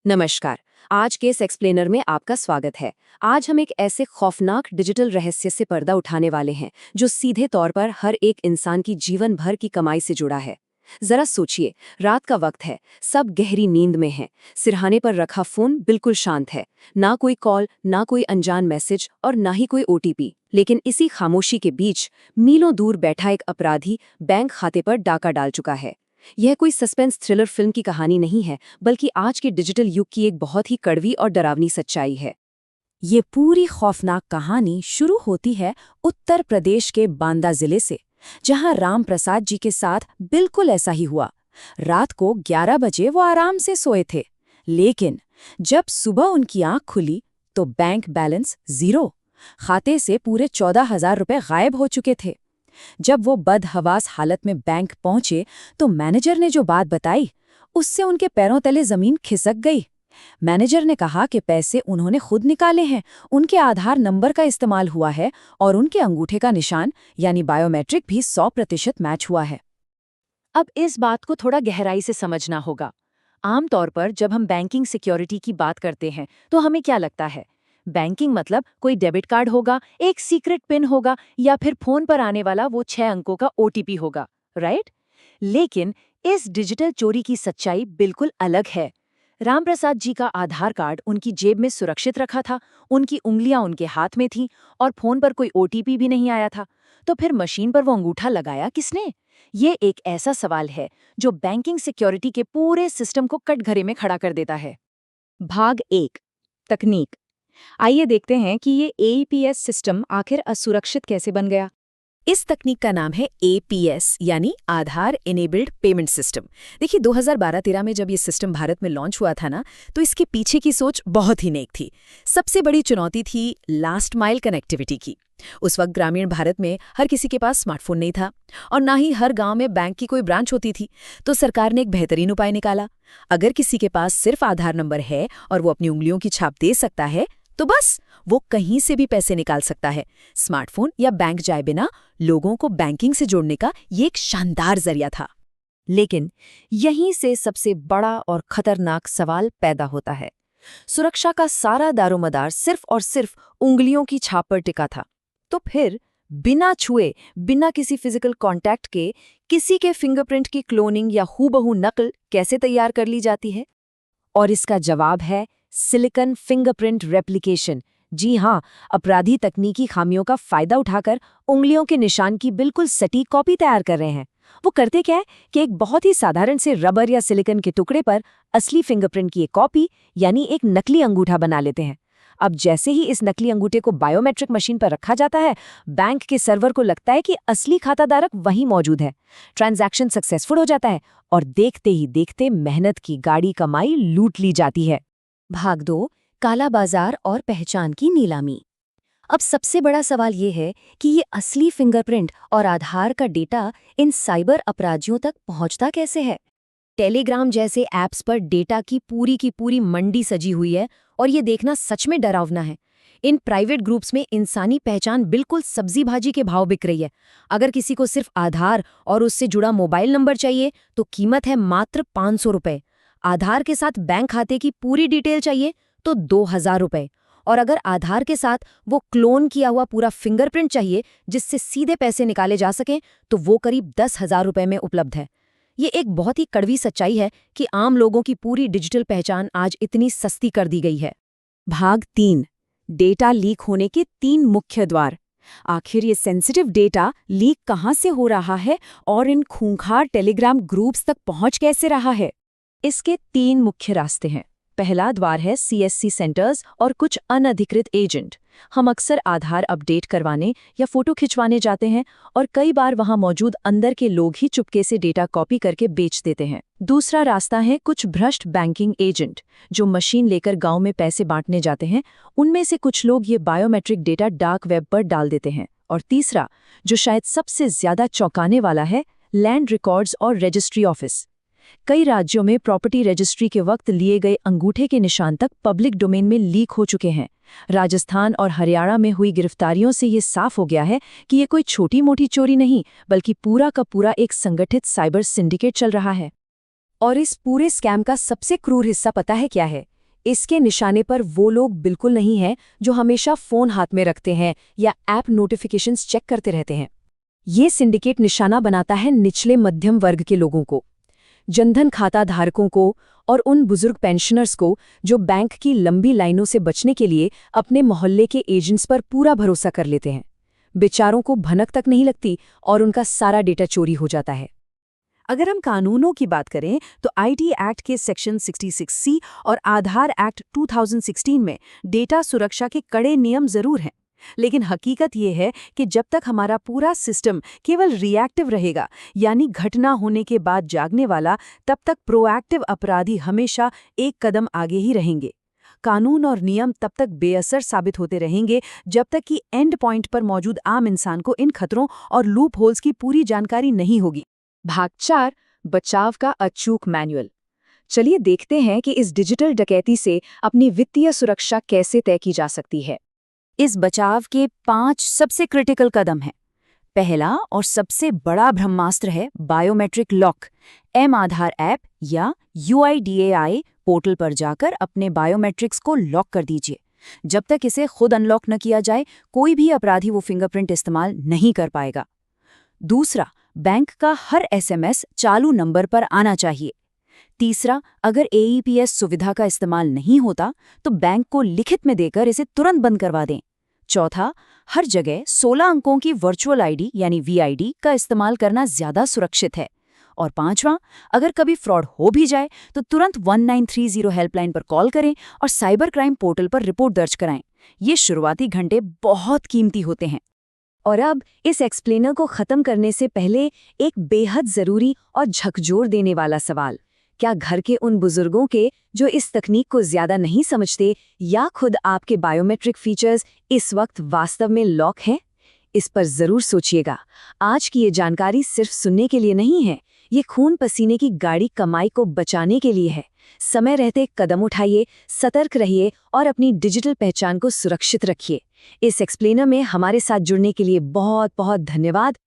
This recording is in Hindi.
नमस्कार। आज केस एक्सप्लेनर में आपका स्वागत है। आज हम एक ऐसे खौफनाक डिजिटल रहस्य से पर्दा उठाने वाले हैं जो सीधे तौर पर हर एक इंसान की जीवन भर की कमाई से जुड़ा है। जरा सोचिए, रात का वक्त है, सब गहरी नींद में हैं, सिरहाने पर रखा फोन बिल्कुल शांत है, ना कोई कॉल, ना कोई अनजान मैसेज और ना ही कोई ओटीपी। लेकिन इसी खामोशी के बीच मीलों दूर बैठा एक अपराधी बैंक खाते पर डाका डाल चुका है। यह कोई सस्पेंस थ्रिलर फिल्म की कहानी नहीं है, बल्कि आज के डिजिटल युग की एक बहुत ही कड़वी और डरावनी सच्चाई है। ये पूरी खौफनाक कहानी शुरू होती है उत्तर प्रदेश के बांदा जिले से, जहां राम प्रसाद जी के साथ बिल्कुल ऐसा ही हुआ। रात को 11 बजे वो आराम से सोए थे, लेकिन जब सुबह उनकी आंख खुली तो बैंक बैलेंस 0, खाते से पूरे 14,000 रुपए गायब हो चुके थे। जब वो बदहवास हालत में बैंक पहुंचे तो मैनेजर ने जो बात बताई, उससे उनके पैरों तले जमीन खिसक गई। मैनेजर ने कहा कि पैसे उन्होंने खुद निकाले हैं, उनके आधार नंबर का इस्तेमाल हुआ है और उनके अंगूठे का निशान यानी बायोमेट्रिक भी 100% मैच हुआ है। अब इस बात को थोड़ा गहराई से समझना होगा। आमतौर पर जब हम बैंकिंग सिक्योरिटी की बात करते हैं तो हमें क्या लगता है? बैंकिंग मतलब कोई डेबिट कार्ड होगा, एक सीक्रेट पिन होगा या फिर फोन पर आने वाला वो 6 अंकों का ओटीपी होगा, राइट? लेकिन इस डिजिटल चोरी की सच्चाई बिल्कुल अलग है। रामप्रसाद जी का आधार कार्ड उनकी जेब में सुरक्षित रखा था, उनकी उंगलियां उनके हाथ में थीं और फोन पर कोई ओटीपी भी नहीं आया था। तो फिर मशीन पर वो अंगूठा लगाया किसने? ये एक ऐसा सवाल है जो बैंकिंग सिक्योरिटी के पूरे सिस्टम को कटघरे में खड़ा कर देता है। भाग 1, तकनीक। आइए देखते हैं कि ये एईपीएस सिस्टम आखिर असुरक्षित कैसे बन गया। इस तकनीक का नाम है एपीएस यानी आधार इनेबल्ड पेमेंट सिस्टम। देखिए 2012-13 में जब ये सिस्टम भारत में लॉन्च हुआ था ना, तो इसके पीछे की सोच बहुत ही नेक थी। सबसे बड़ी चुनौती थी लास्ट माइल कनेक्टिविटी की। उस वक्त ग्रामीण भारत में हर किसी के पास स्मार्टफोन नहीं था और ना ही हर गांव में बैंक की कोई ब्रांच होती थी। तो सरकार ने एक बेहतरीन उपाय निकाला। अगर किसी के पास सिर्फ आधार नंबर है और वो अपनी उंगलियों की छाप दे सकता है, तो बस वो कहीं से भी पैसे निकाल सकता है। स्मार्टफोन या बैंक जाए बिना लोगों को बैंकिंग से जोड़ने का ये एक शानदार जरिया था। लेकिन यहीं से सबसे बड़ा और खतरनाक सवाल पैदा होता है। सुरक्षा का सारा दारोमदार सिर्फ और सिर्फ उंगलियों की छाप पर टिका था। तो फिर बिना छुए, बिना किसी फिजिकल कांटेक्ट के किसी के फिंगरप्रिंट की क्लोनिंग या हूबहू नकल कैसे तैयार कर ली जाती है? और इसका जवाब है सिलिकॉन फिंगरप्रिंट रेप्लिकेशन। जी हाँ, अपराधी तकनीकी खामियों का फायदा उठाकर उंगलियों के निशान की बिल्कुल सटीक कॉपी तैयार कर रहे हैं। वो करते क्या है कि एक बहुत ही साधारण से रबर या सिलिकॉन के टुकड़े पर असली फिंगरप्रिंट की एक कॉपी यानी एक नकली अंगूठा बना लेते हैं। अब जैसे ही इस नकली अंगूठे को बायोमेट्रिक मशीन पर रखा जाता है, बैंक के सर्वर को लगता है कि असली खाताधारक वहीं मौजूद है। ट्रांजैक्शन सक्सेसफुल हो जाता है और देखते ही देखते मेहनत की गाड़ी कमाई लूट ली जाती है। भाग 2, काला बाजार और पहचान की नीलामी। अब सबसे बड़ा सवाल ये है कि ये असली फिंगरप्रिंट और आधार का डेटा इन साइबर अपराधियों तक पहुंचता कैसे है? टेलीग्राम जैसे ऐप्स पर डेटा की पूरी मंडी सजी हुई है और ये देखना सच में डरावना है। इन प्राइवेट ग्रुप्स में इंसानी पहचान बिल्कुल सब्जी भाजी के भाव बिक रही है। अगर किसी को सिर्फ आधार और उससे जुड़ा मोबाइल नंबर चाहिए तो कीमत है मात्र 500 रुपए। आधार के साथ बैंक खाते की पूरी डिटेल चाहिए तो 2,000 रुपए। और अगर आधार के साथ वो क्लोन किया हुआ पूरा फिंगरप्रिंट चाहिए जिससे सीधे पैसे निकाले जा सकें तो वो करीब 10,000 रुपए में उपलब्ध है। ये एक बहुत ही कड़वी सच्चाई है कि आम लोगों की पूरी डिजिटल पहचान आज इतनी सस्ती कर दी गई है। भाग 3, डेटा लीक होने के 3 मुख्य द्वार। आखिर ये सेंसिटिव डेटा लीक कहाँ से हो रहा है और इन खूंखार टेलीग्राम ग्रुप्स तक पहुंच कैसे रहा है? इसके 3 मुख्य रास्ते हैं। पहला द्वार है सीएससी सेंटर्स और कुछ अनधिकृत एजेंट। हम अक्सर आधार अपडेट करवाने या फोटो खिंचवाने जाते हैं और कई बार वहां मौजूद अंदर के लोग ही चुपके से डेटा कॉपी करके बेच देते हैं। दूसरा रास्ता है कुछ भ्रष्ट बैंकिंग एजेंट जो मशीन लेकर गांव में पैसे बांटने जाते हैं। उनमें से कुछ लोग ये बायोमेट्रिक डेटा डार्क वेब पर डाल देते हैं। और तीसरा, जो शायद सबसे ज्यादा चौंकाने वाला है, लैंड रिकॉर्ड्स और रजिस्ट्री ऑफिस। कई राज्यों में प्रॉपर्टी रजिस्ट्री के वक्त लिए गए अंगूठे के निशान तक पब्लिक डोमेन में लीक हो चुके हैं। राजस्थान और हरियाणा में हुई गिरफ्तारियों से ये साफ हो गया है कि ये कोई छोटी मोटी चोरी नहीं, बल्कि पूरा का पूरा एक संगठित साइबर सिंडिकेट चल रहा है। और इस पूरे स्कैम का सबसे क्रूर हिस्सा पता है क्या है? इसके निशाने पर वो लोग बिल्कुल नहीं हैं जो हमेशा फ़ोन हाथ में रखते हैं या ऐप नोटिफिकेशंस चेक करते रहते हैं। ये सिंडिकेट निशाना बनाता है निचले मध्यम वर्ग के लोगों को, जनधन खाता धारकों को और उन बुजुर्ग पेंशनर्स को जो बैंक की लंबी लाइनों से बचने के लिए अपने मोहल्ले के एजेंट्स पर पूरा भरोसा कर लेते हैं। बेचारों को भनक तक नहीं लगती और उनका सारा डेटा चोरी हो जाता है। अगर हम कानूनों की बात करें तो आईटी एक्ट के सेक्शन 66C और आधार एक्ट 2016 में डेटा सुरक्षा के कड़े नियम जरूर हैं, लेकिन हकीकत ये है कि जब तक हमारा पूरा सिस्टम केवल रिएक्टिव रहेगा, यानी घटना होने के बाद जागने वाला, तब तक प्रोएक्टिव अपराधी हमेशा एक कदम आगे ही रहेंगे। कानून और नियम तब तक बेअसर साबित होते रहेंगे जब तक कि एंड पॉइंट पर मौजूद आम इंसान को इन खतरों और लूप होल्स की पूरी जानकारी नहीं होगी। भाग 4, बचाव का अचूक मैनुअल। चलिए देखते हैं कि इस डिजिटल डकैती से अपनी वित्तीय सुरक्षा कैसे तय की जा सकती है। इस बचाव के 5 सबसे क्रिटिकल कदम हैं। पहला और सबसे बड़ा ब्रह्मास्त्र है बायोमेट्रिक लॉक। आधार ऐप या UIDAI पोर्टल पर जाकर अपने बायोमेट्रिक्स को लॉक कर दीजिए। जब तक इसे खुद अनलॉक न किया जाए, कोई भी अपराधी वो फिंगरप्रिंट इस्तेमाल नहीं कर पाएगा। दूसरा, बैंक का हर SMS चालू नंबर पर आना चाहिए। तीसरा, अगर AEPS सुविधा का इस्तेमाल नहीं होता तो बैंक को लिखित में देकर इसे तुरंत बंद करवा दें। चौथा, हर जगह 16 अंकों की वर्चुअल आईडी यानी VID का इस्तेमाल करना ज्यादा सुरक्षित है। और पांचवां, अगर कभी फ्रॉड हो भी जाए तो तुरंत 1930 हेल्पलाइन पर कॉल करें और साइबर क्राइम पोर्टल पर रिपोर्ट दर्ज कराएं। ये शुरुआती घंटे बहुत कीमती होते हैं। और अब इस एक्सप्लेनर को खत्म करने से पहले एक बेहद जरूरी और झकझोर देने वाला सवाल। क्या घर के उन बुजुर्गों के जो इस तकनीक को ज्यादा नहीं समझते या खुद आपके बायोमेट्रिक फीचर्स इस वक्त वास्तव में लॉक हैं? इस पर जरूर सोचिएगा। आज की ये जानकारी सिर्फ सुनने के लिए नहीं है, ये खून पसीने की गाड़ी कमाई को बचाने के लिए है। समय रहते कदम उठाइए, सतर्क रहिए और अपनी डिजिटल पहचान को सुरक्षित रखिए। इस एक्सप्लेनर में हमारे साथ जुड़ने के लिए बहुत बहुत धन्यवाद।